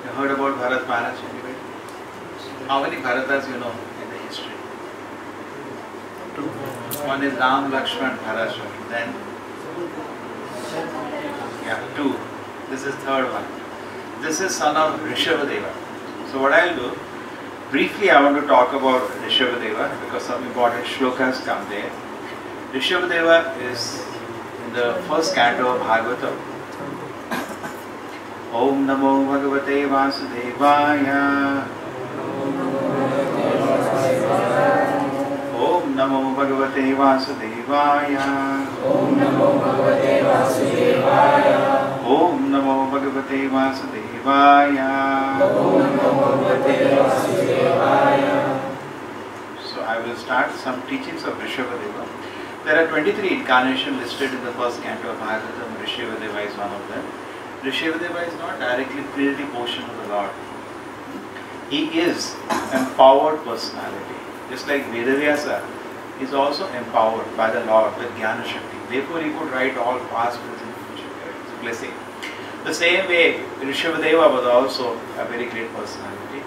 You heard about Bharat Maharaj anybody? How many Bharatas you know in the history? Two. One is Ram, Lakshman, Bharat. Then, two. This is third one. This is son of Rishabha Deva. So what I'll do, briefly I want to talk about Rishabha Deva because some important shlokas come there. Rishabha Deva is in the first canto of Bhagavatam. Om Namo Bhagavate Vasudevaya. Om Namo Bhagavate Vasudevaya. Om Namo Bhagavate Vasudevaya. Om Namo Bhagavate Vasudevaya. Om Namo Bhagavate Vasudevaya. So I will start some teachings of Rishabha Deva. There are 23 incarnations listed in the first canto of Bhagavatam. Rishabha Deva is one of them. Rishabha Deva is not directly Trinity portion of the Lord. He is empowered personality. Just like Vedavyasa is also empowered by the Lord with Jnana Shakti. Therefore he could write all past, present, future. It's a blessing. The same way Rishabha Deva was also a very great personality,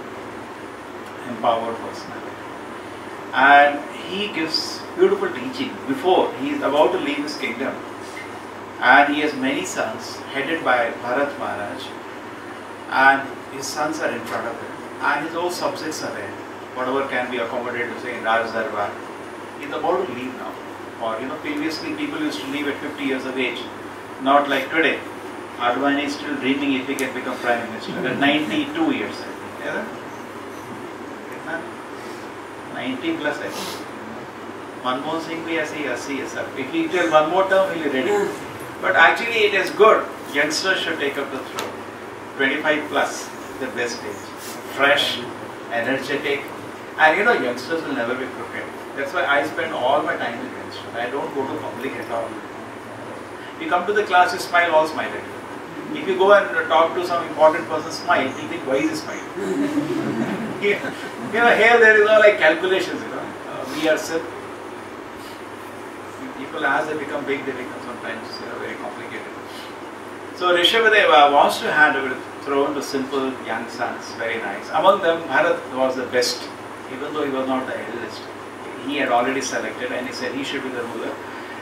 empowered personality. And he gives beautiful teaching before he is about to leave his kingdom. And he has many sons headed by Bharat Maharaj, and his sons are in front of him, and his own subjects are there. Whatever can be accommodated, say in Raj Darbar. He is about to leave now. Or previously people used to leave at 50 years of age. Not like today. Advani is still dreaming if he can become Prime Minister. At 92 years, I think. Yeah? 90 plus, I think. Manmohan Singh bhi aise hi 80 hai, sir. If he tell one more term, he will be ready. But actually it is good. Youngsters should take up the throne. 25 plus, the best age. Fresh, energetic. And youngsters will never be crooked. That's why I spend all my time with youngsters. I don't go to public at all. You come to the class, you smile, all smile at you. If you go and talk to some important person, smile, you think, why is he smiling? Here there is all like calculations, we are simple. People as they become big, they become sometimes very complicated. So Rishabha Deva wants to hand over the throne to simple young sons, very nice. Among them, Bharat was the best, even though he was not the eldest. He had already selected and he said he should be the ruler.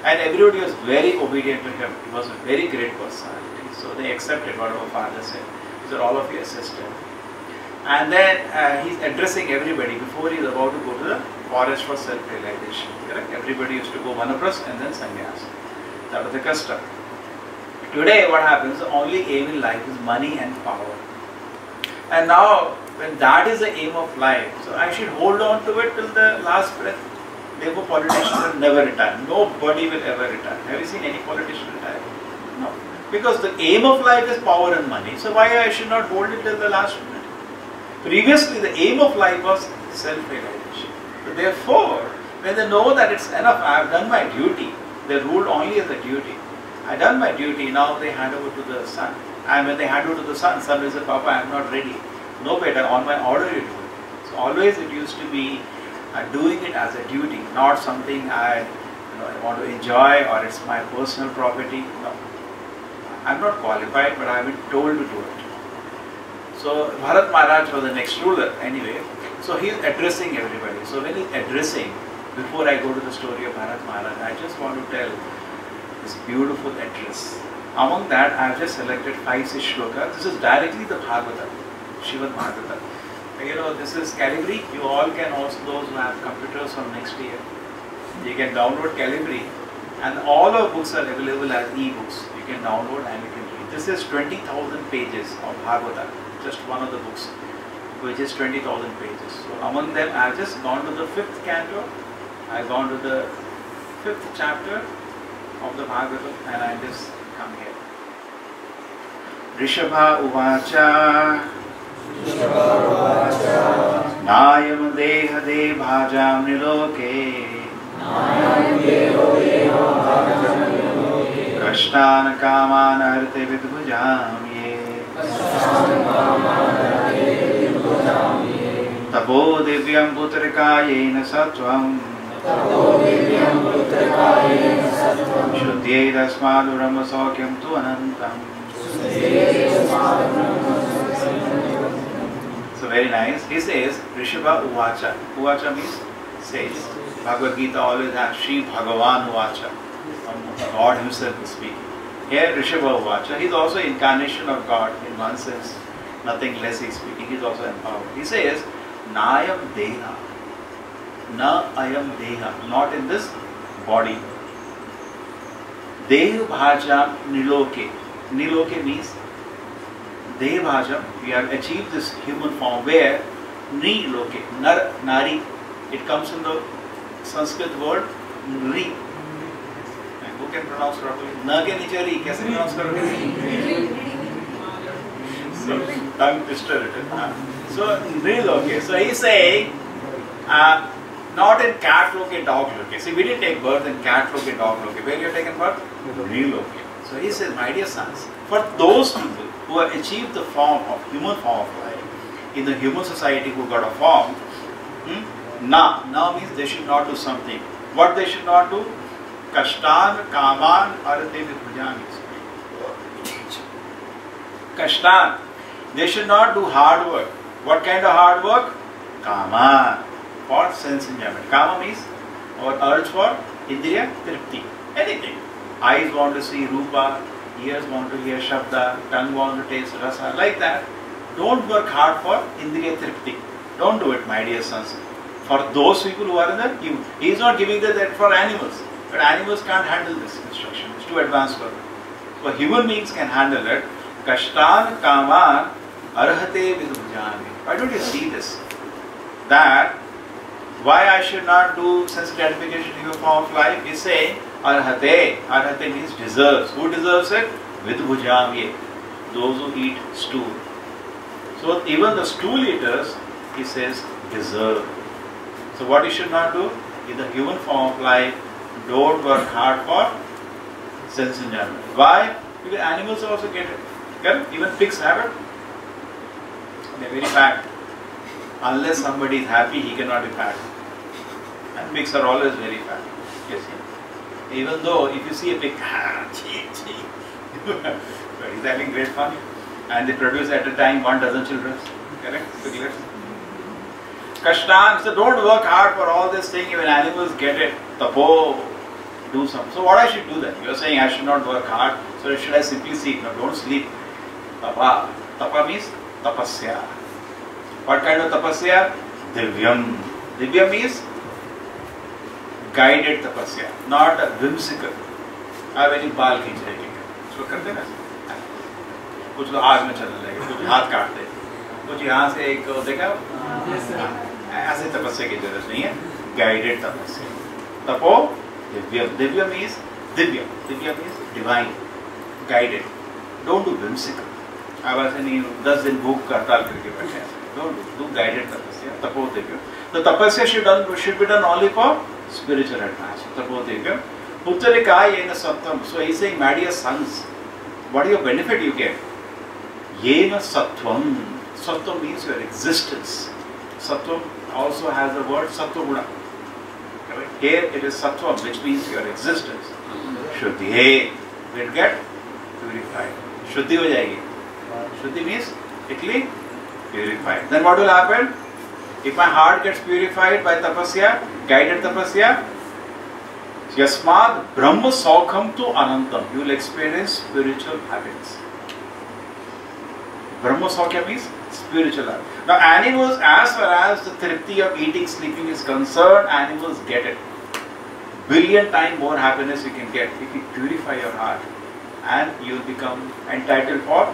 And everybody was very obedient to him. He was a very great personality. So they accepted whatever father said. He said, all of you assist him. And then he's addressing everybody before he's about to go to the forest for self-realization. Correct? Everybody used to go Vanapras and then sannyas. That was the custom. Today what happens, the only aim in life is money and power. And now when that is the aim of life, so I should hold on to it till the last breath. Therefore politicians will never retire. Nobody will ever retire. Have you seen any politician retire? No. Because the aim of life is power and money. So why I should not hold it till the last minute? Previously the aim of life was self-realization. So therefore, when they know that it's enough, I have done my duty. They ruled only as a duty. I have done my duty, now they hand over to the son. And when they hand over to the son will say, Papa, I am not ready. No better, on my order you do it. So always it used to be doing it as a duty, not something I want to enjoy or it's my personal property. No. I am not qualified, but I have been told to do it. So Bharat Maharaj was the next ruler anyway. So he is addressing everybody. So when he is addressing, before I go to the story of Bharat Maharaj, I just want to tell this beautiful address. Among that, I have just selected 5-6 shlokas. This is directly the Bhagavatam, Srimad Bhagavatam. This is Calibri. You all can also, those who have computers from next year, you can download Calibri, and all our books are available as e-books. You can download and you can read. This is 20,000 pages of Bhagavatam, just one of the books, which is 20,000 pages. So among them, I have just gone to the 5th canto, I have gone to the 5th chapter of the Bhagavatam, and I just come here. Rishabha Uvacha Nayam Deha Devajam Niloke Kashtana Kamana Harte Vidbhujam Ye Tabo Divyam Putrikayena Sattvam Shuddhye Dasmadurama Saukyam Tu Anantam very nice. He says, Rishabha Uvacha. Uvacha means says. Bhagavad Gita always has Shri Bhagavan Uvacha. God himself is speaking. Here Rishabha Uvacha. He is also incarnation of God in one sense. Nothing less he is speaking. He is also empowered. He says, Nayam Deha. Na ayam Deha. Not in this body. Dev Bhajam Niloke. Niloke means Dev Bhajam. We have achieved this human form where Niloke. Nar, Nari. It comes from the Sanskrit word Ri. Who can pronounce properly? Na ke niche Ri. Kaise pronounce karoge? So, tongue twister it is. So, Niloke. So, he is saying, not in cat loke, dog loke. See, we didn't take birth in cat loke, dog loke. Where you have taken birth? Niloke. So, he says, my dear sons, for those people who have achieved the form of human form of life, in the human society who got a form, na means they should not do something. What they should not do? Kashtan, kaman, arate vibhujami. Kashtan. They should not do hard work. What kind of hard work? Kama. For sense enjoyment. Kama means or urge for indriya tripti. Anything. Eyes want to see rupa, ears want to hear shabda, tongue want to taste rasa. Like that. Don't work hard for indriya tripti. Don't do it, my dear sons. For those people who are in the human. He is not giving that for animals. But animals can't handle this instruction. It's too advanced for them. So human beings can handle it. Kashtan kaman arhate vidbhujami. Why don't you see this? That why I should not do sense gratification in your form of life is saying arhate. Arhate means deserves. Who deserves it? Vidbhujami. Those who eat stool. So even the stool eaters, he says, deserve. So what you should not do? In the human form of life, don't work hard for sense enjoyment. Why? Because animals also get it. Okay? Even pigs have it. They are very fat. Unless somebody is happy, he cannot be fat. And pigs are always very fat. Yes, yes. Even though if you see a pig, but he's having great fun. And they produce at a time 1 dozen children. Correct? Piglets. Kashtan, so don't work hard for all this thing, even animals get it. Tapo, do something. So what I should do then? You are saying I should not work hard, so should I simply sleep? No, don't sleep. Tapa. Tapa means tapasya. What kind of tapasya? Divyam. Divyam means guided tapasya, not whimsical. I very baal खींच रहे हैं, इसको करते हैं ना? कुछ लोग आग में चलने लगे, कुछ हाथ काटते, कुछ यहाँ से एक देखा? ऐसे तपस्या की जरूरत नहीं है. Guided तपस्या. तपो Divya. Divya means Divya. Divya means divine. Guided. Don't do whimsical. अब ऐसे नहीं 10 दिन भूख का हड़ताल करके बैठे हैं. Don't do guided तपस्या. तपो Divya. The tapasya should be done only for spiritual advance. Tapo divya. Uttarika yena sattvam. So he is saying, my dear sons, what is your benefit you get? Yena sattvam. Sattvam means your existence. Sattvam also has the word sattva guna. Here it is sattvam, which means your existence. Shuddhi will get purified. Shuddhi ho jayegi. Shuddhi means it will be purified. Then what will happen? If my heart gets purified by tapasya, guided tapasya, yasmad brahma saukham tu anantam. You will experience spiritual happiness. Brahma saukhya means spiritual happiness. Now animals, as far as the tripti of eating, sleeping is concerned, animals get it. Billion times more happiness you can get if you purify your heart, and you will become entitled for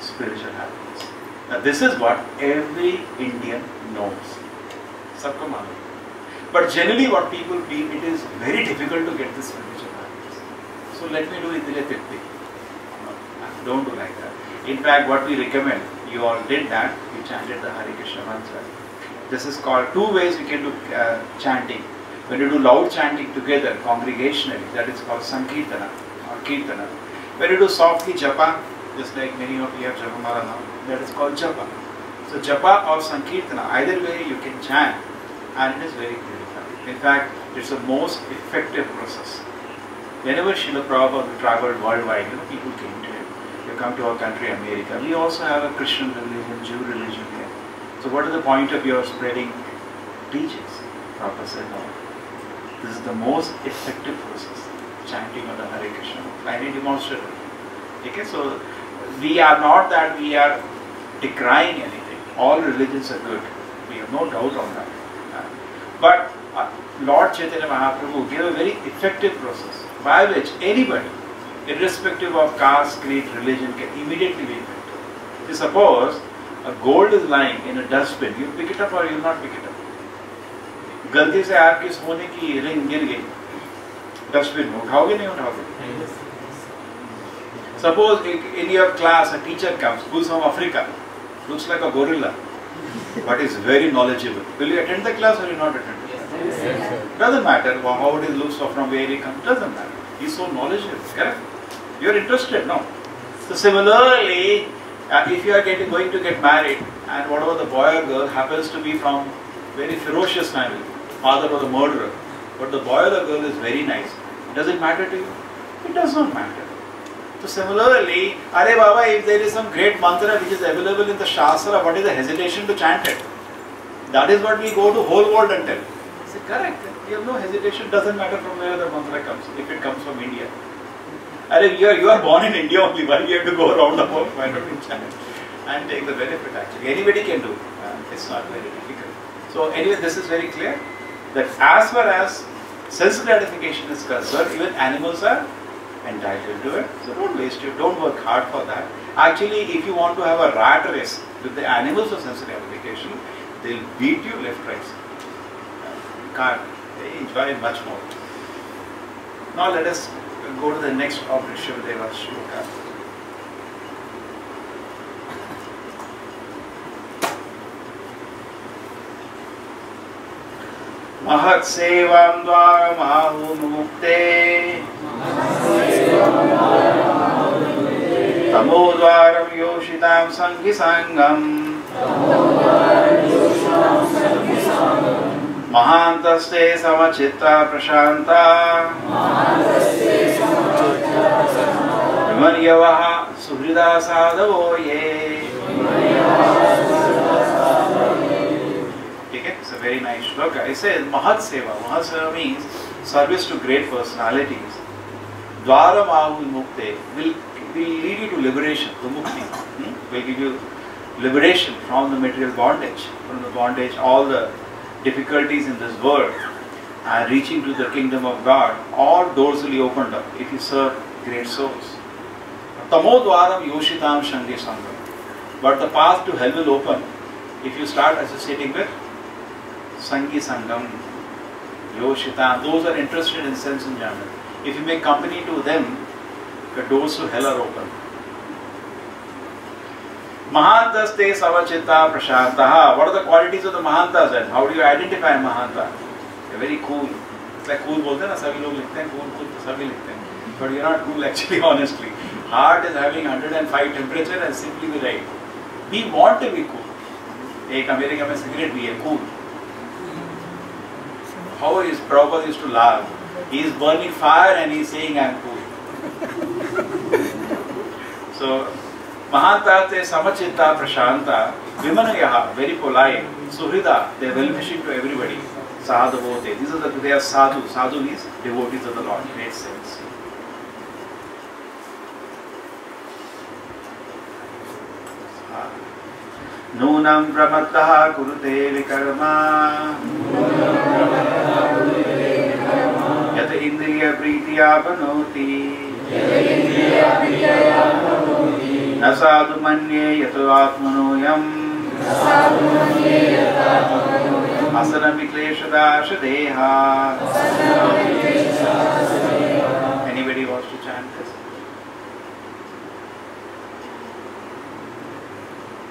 spiritual happiness. Now this is what every Indian knows. Sabko malum. But generally what people feel, it is very difficult to get this spiritual happiness. So let me do Indriya Tripti. Don't do like that. In fact, what we recommend, you all did that, you chanted the Hare Krishna mantra. This is called, 2 ways we can do chanting. When you do loud chanting together, congregationally, that is called Sankirtana or Kirtana. When you do softly japa, just like many of you have Japamala now, that is called japa. So japa or Sankirtana, either way you can chant, and it is very purifying. In fact, it's the most effective process. Whenever Srila Prabhupada traveled worldwide, people came to him. You come to our country, America. We also have a Christian religion, Jew religion here. So what is the point of your spreading teachings? Prabhupada said, no. This is the most effective process. Chanting of the Hare Krishna. Finally demonstrated. Okay, so we are not that we are decrying anything. All religions are good. We have no doubt on that. But Lord Chaitanya Mahaprabhu gave a very effective process by which anybody, irrespective of caste, creed, religion, can immediately be effective. See, suppose a gold is lying in a dustbin, you pick it up or you will not pick it up. गलती से आपकी सोने की ring गिर गई dustbin में, उठाओगे नहीं उठाओगे? Suppose in your class a teacher comes who's from Africa, looks like a gorilla, but is very knowledgeable. Will you attend the class or you not attend the class? Yes. Doesn't matter how it looks or from where he comes. Doesn't matter. He's so knowledgeable. Correct? You're interested, no? So similarly, if you are going to get married, and whatever the boy or girl happens to be from very ferocious family, father was a murderer, but the boy or the girl is very nice, does it matter to you? It does not matter. So similarly, Are Baba, if there is some great mantra which is available in the Shastra, what is the hesitation to chant it? That is what we go to whole world and tell. I say, correct. You have no hesitation. Doesn't matter from where the mantra comes. If it comes from India, you are born in India only. Why do you have to go around the world? Why don't you chant and take the benefit? Actually, anybody can do. It's not very difficult. So anyway, this is very clear that as far as sense gratification is concerned, even animals are entitled to it. So don't waste it. Don't work hard for that. Actually, if you want to have a rat race with the animals of sense gratification, they'll beat you left, right. You can't. They enjoy much more. Now let us go to the next of Rishabha shloka. Mahat sevam dvaram ahu mukte tamo dvaram yoshitam sanghi sangam mahantaste samachitta prashanta vimaryavaha suhrida sadhavo ye. It's a very nice shloka. It says Mahat Seva. Mahat Seva means service to great personalities. Dvaram ahu mukte will lead you to liberation, to mukti. Will give you liberation from the material bondage, all the difficulties in this world, and reaching to the kingdom of God. All doors will be opened up if you serve great souls. Tamo dvaram yoshitam shangi sangam. But the path to hell will open if you start associating with Sangi Sangam, Yoshita, those are interested in sense enjoyment. If you make company to them, the doors to hell are open. Mahantaste Savachitta Prashantaha. What are the qualities of the Mahantas then? How do you identify a Mahanta? They're very cool. It's like cool bolte na, sabhi log likhte hain, cool to sabhi likhte hain. But you're not cool actually, honestly. Heart is having 105 temperature and simply be right. We want to be cool. Ek America mein cigarette bhi hai, cool. How is Prabhupada used to laugh? He is burning fire and he is saying, I am cool. So, Mahantate Samachitta Prashanta, Vimanayaha, very polite, Suhrida, they are well-wishing to everybody. Sadhavote, they are sadhu. Sadhu means devotees of the Lord, great sense. Nunam Brahmattaha Kurute Vikarma Yata Indriya Pritiya Panoti Nasadu Manye Yato Atmanoyam Asana Vikleshada Shadeha. Anybody wants to chant this?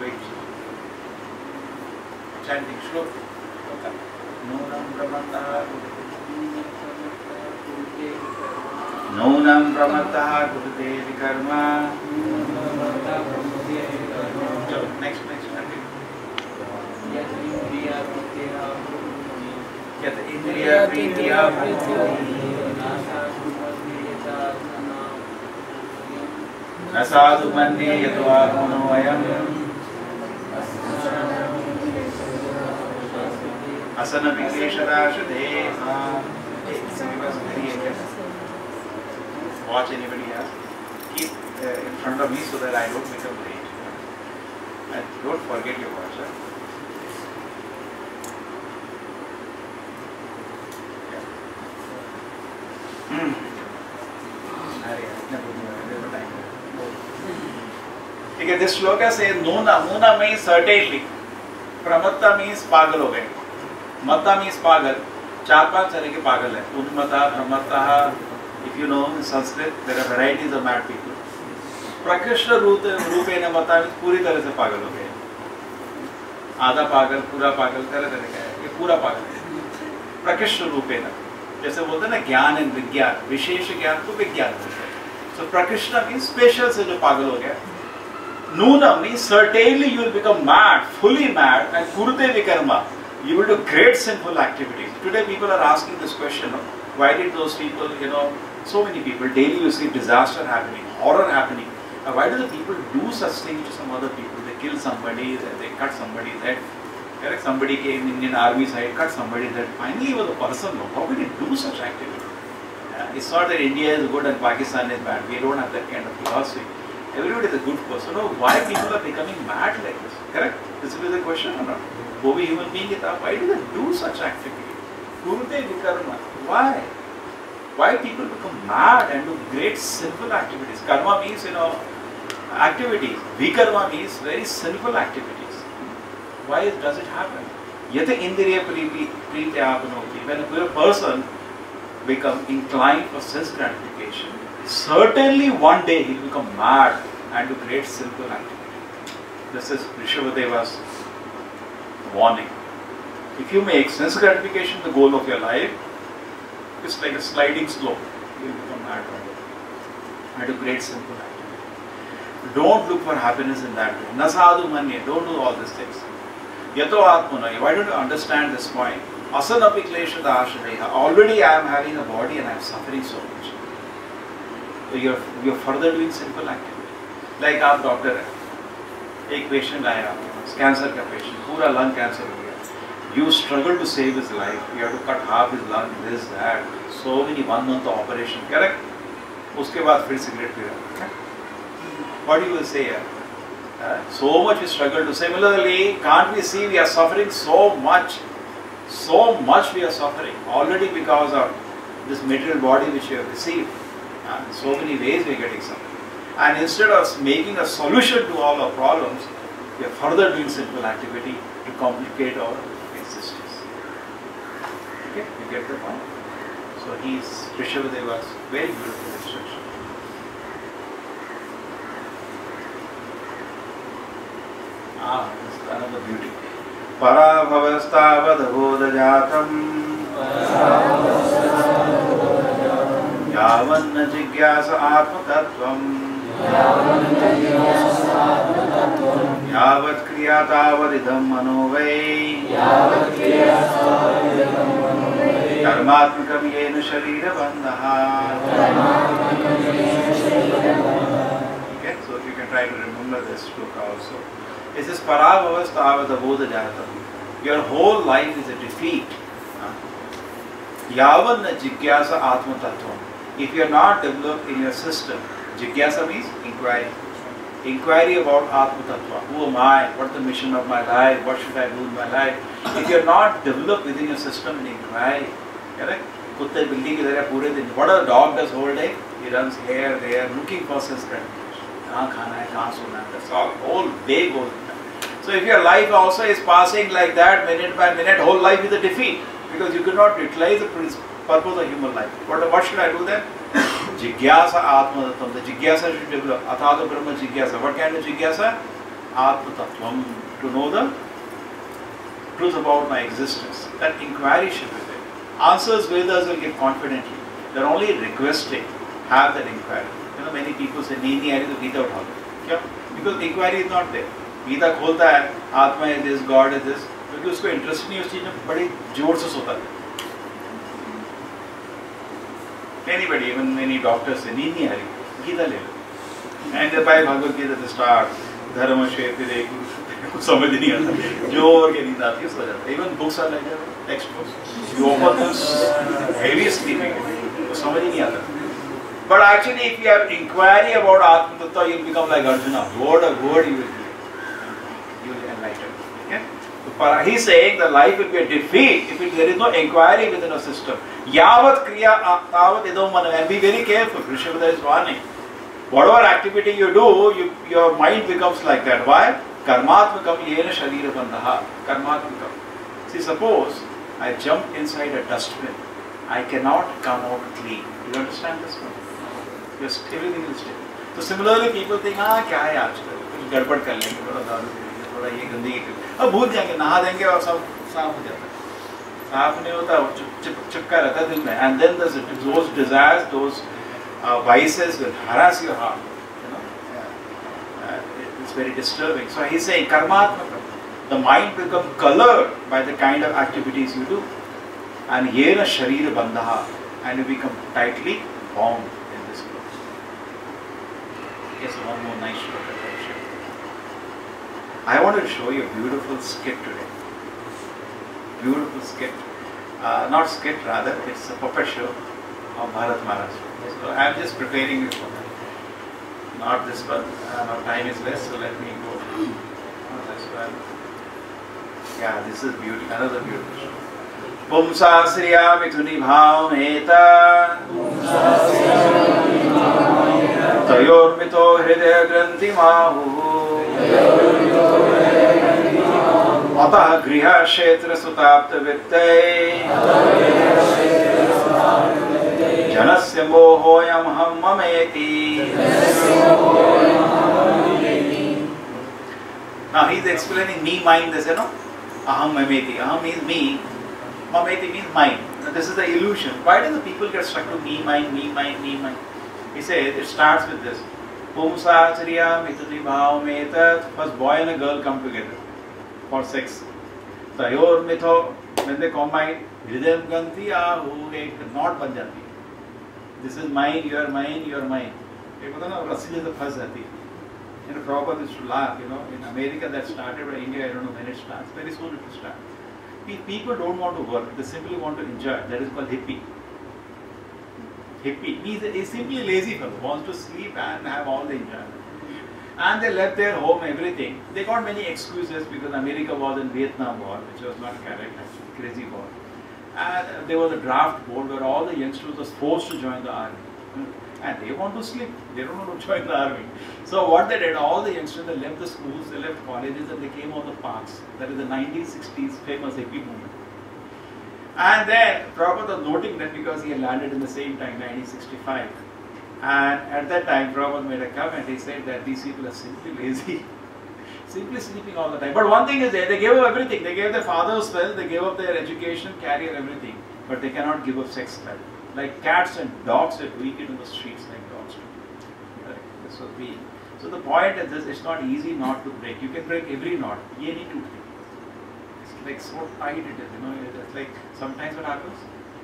Wait. Chanting shloka. Nunam Brahmataha Kurute Vikarma. Next chanting. Yat Indriya Pritiya Nasadu Mandi Yato Atmanoyam Asana Vikleshara Deva. Very interesting. Watch anybody else. Keep in front of me so that I don't become late. And don't forget your watch. Okay, this shloka says Nuna. Nuna means certainly. Pramatta means pagal ho gaye. Matta means pagal. चार पांच तरह के पागल है. उन्मता, प्रमत्ता. If you know in Sanskrit, there are varieties of mad people. प्रकृष्ट रूपेण मता means पूरी तरह से पागल हो गए. आधा पागल, पूरा पागल, तरह तरह का है. ये पूरा पागल है. प्रकृष्ट रूपेण. जैसे बोलते हैं ना ज्ञान एंड विज्ञान. विशेष ज्ञान को विज्ञान बोलते हैं. So प्रकृष्ट means special से जो पागल हो गया. Nuna means certainly you will become mad, fully mad, and kurute vikarma. You will do great sinful activities. Today people are asking this question, no? Why did those people, so many people, daily you see disaster happening, horror happening. Why do the people do such things to some other people? They kill somebody, they cut somebody's head. Correct? Somebody came in Indian army side, cut somebody's head. Finally he was a person, no? How could he do such activity? It's not that India is good and Pakistan is bad. We don't have that kind of philosophy. Everybody is a good person. No, why people are becoming mad like this? Correct? This is the question or not? Who be human being? Why do they do such activity? Kurute vikarma. Why? Why people become mad and do great sinful activities? Karma means, activities. Vikarma means very sinful activities. Why does it happen? Yate indriya priti apanoti. When a person becomes inclined for sense gratification, certainly one day he will become mad and do great sinful activity. This is Rishabha's warning. If you make sense gratification the goal of your life, it's like a sliding slope. You will become mad one day and do great sinful activity. Don't look for happiness in that way. Nasadu manye. Don't do all these things. Yato atmana. Why don't you understand this point? Asana vikleshara ashadeha. Already I am having a body and I am suffering so much. So you are further doing simple activity. Like आप doctor है, एक patient आया आपके पास, cancer का patient, पूरा lung cancer हो गया. You struggle to save his life. You have to cut half his lung, this, that. So many 1 month of operation. Correct? उसके बाद फिर सिगरेट पी रहा. What you will say here? So much we struggle to. Similarly, can't we see we are suffering so much? So much we are suffering already because of this material body which we have received. So many ways we are getting suffering. And instead of making a solution to all our problems, we are further doing simple activity to complicate our existence. Okay, you get the point? So Rishabha's very beautiful instruction. This is another beauty. Parabhavastavaddhodajatam yavanna jigyasa atmatattvam yavat kriyatavadidam manovai karmatmakam yena sharira bandhaha. Okay, so if you can try to remember this book also. It says parabhavastavaddhodajatam. Your whole life is a defeat. Yavanna jigyasa atmatattvam. If you are not developed in your system, jigyasa means inquiry. Inquiry about Atma Tattva. Who am I? What is the mission of my life? What should I do in my life? If you are not developed within your system in inquiry, correct? Kutte billi ki tarah pure din. What a dog does whole day? He runs here, there, looking for sense gratification. Kahan khana hai, kahan sona hai. That's all. Whole day goes in that. So if your life also is passing like that, minute by minute, whole life is a defeat. Because you cannot utilize the purpose of human life. What should I do then? Jigyasa Atma Tattvam. The Jigyasa should develop. Athata Brahma Jigyasa. What kind of Jigyasa? Atma Tattvam. To know the truth about my existence. That inquiry should be there. Answers Vedas will give confidently. They are only requesting. Have that inquiry. Many people say, nahi aa rahi to Gita utha lo. Because inquiry is not there. Gita kholta hai, Atma is this, God is this. क्योंकि उसको interest नहीं उस चीज में बड़ी जोर से सोता है. Anybody, even many doctors say, नींद नहीं आ रही, गीता ले लो. And by Bhagavad Gita they start, धर्म क्षेत्र कुछ समझ नहीं आता, जोर के नींद आती है, सो जाता है. Even books are like that, text books. You open this heavy sleeping, तो समझ ही नहीं आता. But actually, if you have inquiry about Atma Tattva, you will become like Arjuna. Word of word you will hear. You will enlighten. Okay? So he's saying the life will be a defeat if there is no inquiry within a system. Yavat kriya tavat idom manam. And be very careful. Rishabha is warning. Whatever activity you do, your mind becomes like that. Why? Karmatmakam yena sharira bandhaha. Karmatmakam. See, suppose I jump inside a dustbin. I cannot come out clean. Do you understand this one? Just everything will stay. So similarly, people think, क्या है आजकल? कुछ गड़बड़ कर लेंगे, थोड़ा दारू P लेंगे, थोड़ा ये गंदगी कर लेंगे, अब भूल जाएंगे, नहा देंगे और सब साफ हो जाता है. साफ नहीं होता, चिपका रहता है दिल में. And then those desires, those vices will harass your heart. You know, it's very disturbing. So he's saying, karmatmakam. The mind becomes colored by the kind of activities you do. And yena sharira bandhaha. And you become tightly bound. Yes, one more nice shot at that. I want to show you a beautiful skit today. Beautiful skit. Not skit, rather, it's a puppet show of Bharat Maharaj. So I am just preparing you for that. Not this one. Now time is less, so let me go. Not this one. Yeah, this is beautiful. Another beautiful show. Pumsa sriya mituni bhavameta Tayormito hridaya granthi mahu Atah griha kshetra sutapta vittai Janasya mohoyam ham mameti. Now he is explaining me, mind, this, you know. Aham mameti. Aham means me. Mameti means mind. Now, this is the illusion. Why do the people get stuck to me, mind, me, mind, me, mind? He says it starts with this. Pumsa chariya mitati bhavameta. First boy and a girl come together for sex. Tayor mitho. When they combine, hridayam ganti ahu, ek knot ban jati. This is mine, you are mine, you are mine. You know, rassi is the first jati. You know, Prabhupada used to laugh, you know, in America that started, but India, I don't know when it starts. Very soon it will start. People don't want to work, they simply want to enjoy. That is called hippie. Hippie. He is simply a lazy fellow, wants to sleep and have all the enjoyment. And they left their home, everything. They got many excuses because America was in Vietnam War, which was not correct, actually, crazy war. And there was a draft board where all the youngsters were forced to join the army. And they want to sleep, they don't want to join the army. So what they did, all the youngsters, they left the schools, they left colleges, and they came out the parks. That is the 1960s famous hippie movement. And then Prabhupada was noting that because he had landed in the same time, 1965. And at that time, Prabhupada made a comment, he said that these people are simply lazy. Simply sleeping all the time. But one thing is that they gave up everything. They gave their father's wealth, they gave up their education, career, everything. But they cannot give up sex life. Like cats and dogs that weak in the streets like dogs do. Right? This would be. So the point is this, it's not easy not to break. You can break every knot. You need to break. It's like so tight it is, you know. It's like sometimes what happens?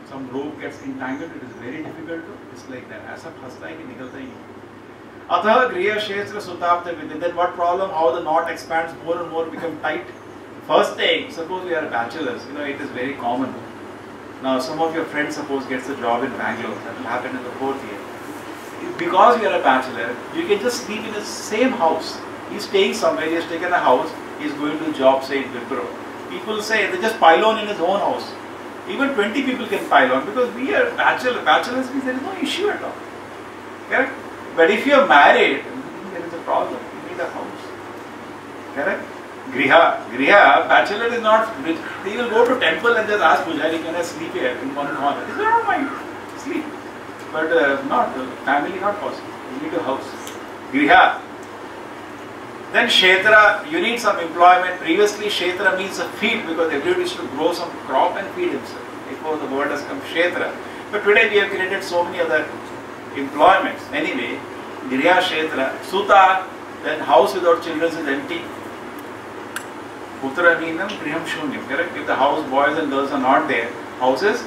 Some rope gets entangled, it is very difficult to. It's like that. Aisa phasta hai ki nikalta hi nahi. Atha griya kshetra sutapta vidya. Then what problem? How the knot expands more and more, become tight. First thing, suppose we are bachelors, you know, it is very common. Now, some of your friends, suppose, gets a job in Bangalore. That will happen in the 4th year. Because you are a bachelor, you can just sleep in the same house. He's staying somewhere, he has taken a house, he's going to job, say, in Wipro. People say, they just pile on in his own house. Even 20 people can pile on because we are bachelors. Bachelors means there is no issue at all. Correct? But if you are married, there is a problem. You need a house. Correct? Griha, bachelor is not rich. He will go to temple and just ask Pujari, can I sleep here in one corner? He says, I don't mind, sleep. But not, family not possible. You need a house. Griha. Then Kshetra, you need some employment. Previously Kshetra means a field because everybody used to grow some crop and feed himself. Before the word has come Kshetra. But today we have created so many other employments. Anyway, Griha Kshetra. Suta, then house without children is empty. Putra meenam griham shunyam, correct? If the house boys and girls are not there, house is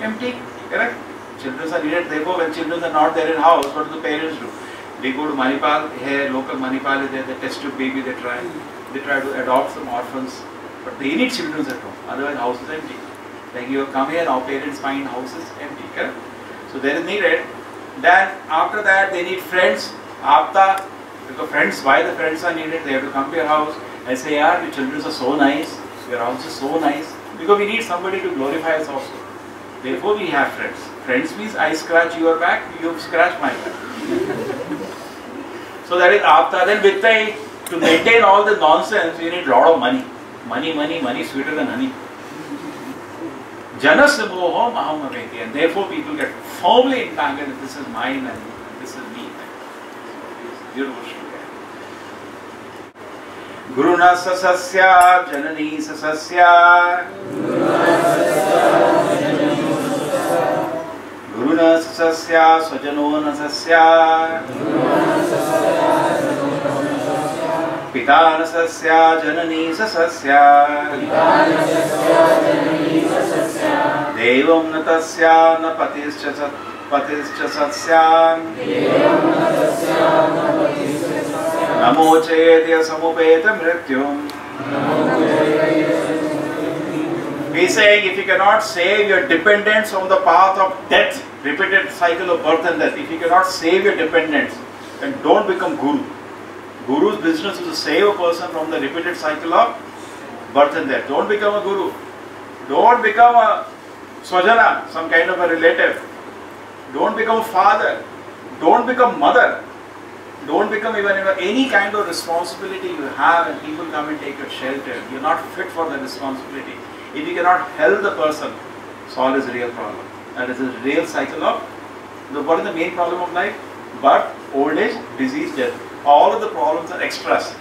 empty, correct? Children are needed, therefore when children are not there in house, what do the parents do? They go to Manipal, here local Manipal is there, they test tube baby, they try to adopt some orphans, but they need children at home, otherwise house is empty. Like you come here, our parents find houses empty, correct? So there is needed. Then after that they need friends, Aapta, because friends, why the friends are needed? They have to come to your house and say, yeah, your children are so nice, your house is so nice, because we need somebody to glorify us also. Therefore we have friends. Friends means I scratch your back, you scratch my back. So that is Aapta. Then Vittai, to maintain all the nonsense, you need a lot of money. Money sweeter than honey. Janasya moham aham aveti. And therefore people get firmly entangled that this is mine and this is me. Beautiful. Guruna sasasya, janani sasasya. Guruna sasasya, swajano nasasya. Pita nasasya, janani sasasya. Devam natasya, na patischa satsya. Namo chayetya samupeta mrityum. He is saying, if you cannot save your dependents from the path of death, repeated cycle of birth and death, if you cannot save your dependents, then don't become Guru. Guru's business is to save a person from the repeated cycle of birth and death. Don't become a Guru. Don't become a Swajana, some kind of a relative. Don't become a father. Don't become mother. Don't become even any kind of responsibility you have and people come and take your shelter. You're not fit for the responsibility. If you cannot help the person, solve is a real problem. That is a real cycle of, what is the main problem of life? Birth, old age, disease, death. All of the problems are extras.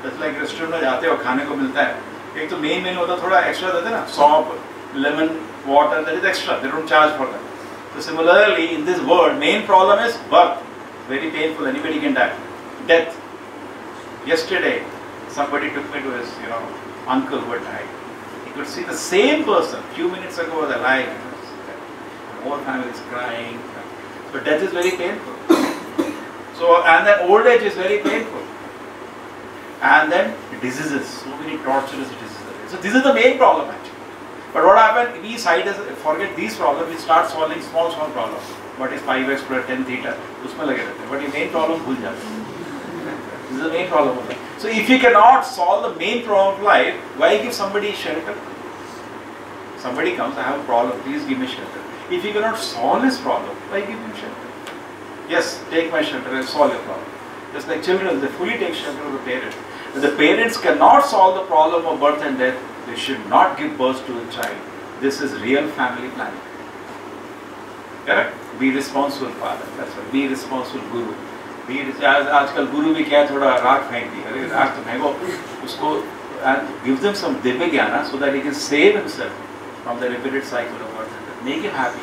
Just like restaurant में जाते हो खाने को मिलता है. एक तो main menu होता है थोड़ा extra देते हैं ना, salt, lemon, water, that is extra. They don't charge for that. So similarly, in this world, main problem is birth. Very painful, anybody can die. Death. Yesterday, somebody took me to his, uncle who had died. He could see the same person, few minutes ago was alive. The whole family is crying. So death is very painful. So, and then old age is very painful. And then diseases, so many torturous diseases. So this is the main problem actually. But what happened, we forget these problems, we start solving small problems. What is 5x plus 10 theta? उसमें लगे रहते हैं. But the main problem भूल जाते हैं. This is the main problem of life. So if you cannot solve the main problem of life, why give somebody shelter? Somebody comes, I have a problem, please give me shelter. If you cannot solve his problem, why give him shelter? Yes, take my shelter and solve your problem. Just like children, they fully take shelter of the parents. If the parents cannot solve the problem of birth and death, they should not give birth to a child. This is real family planning. Correct? Be responsible father. That's right. Be responsible guru. आजकल गुरु भी क्या थोड़ा राग फेंक दी. अरे राग तो फेंको उसको and give them some divya jnana so that he can save himself from the repeated cycle of birth and death. Make him happy.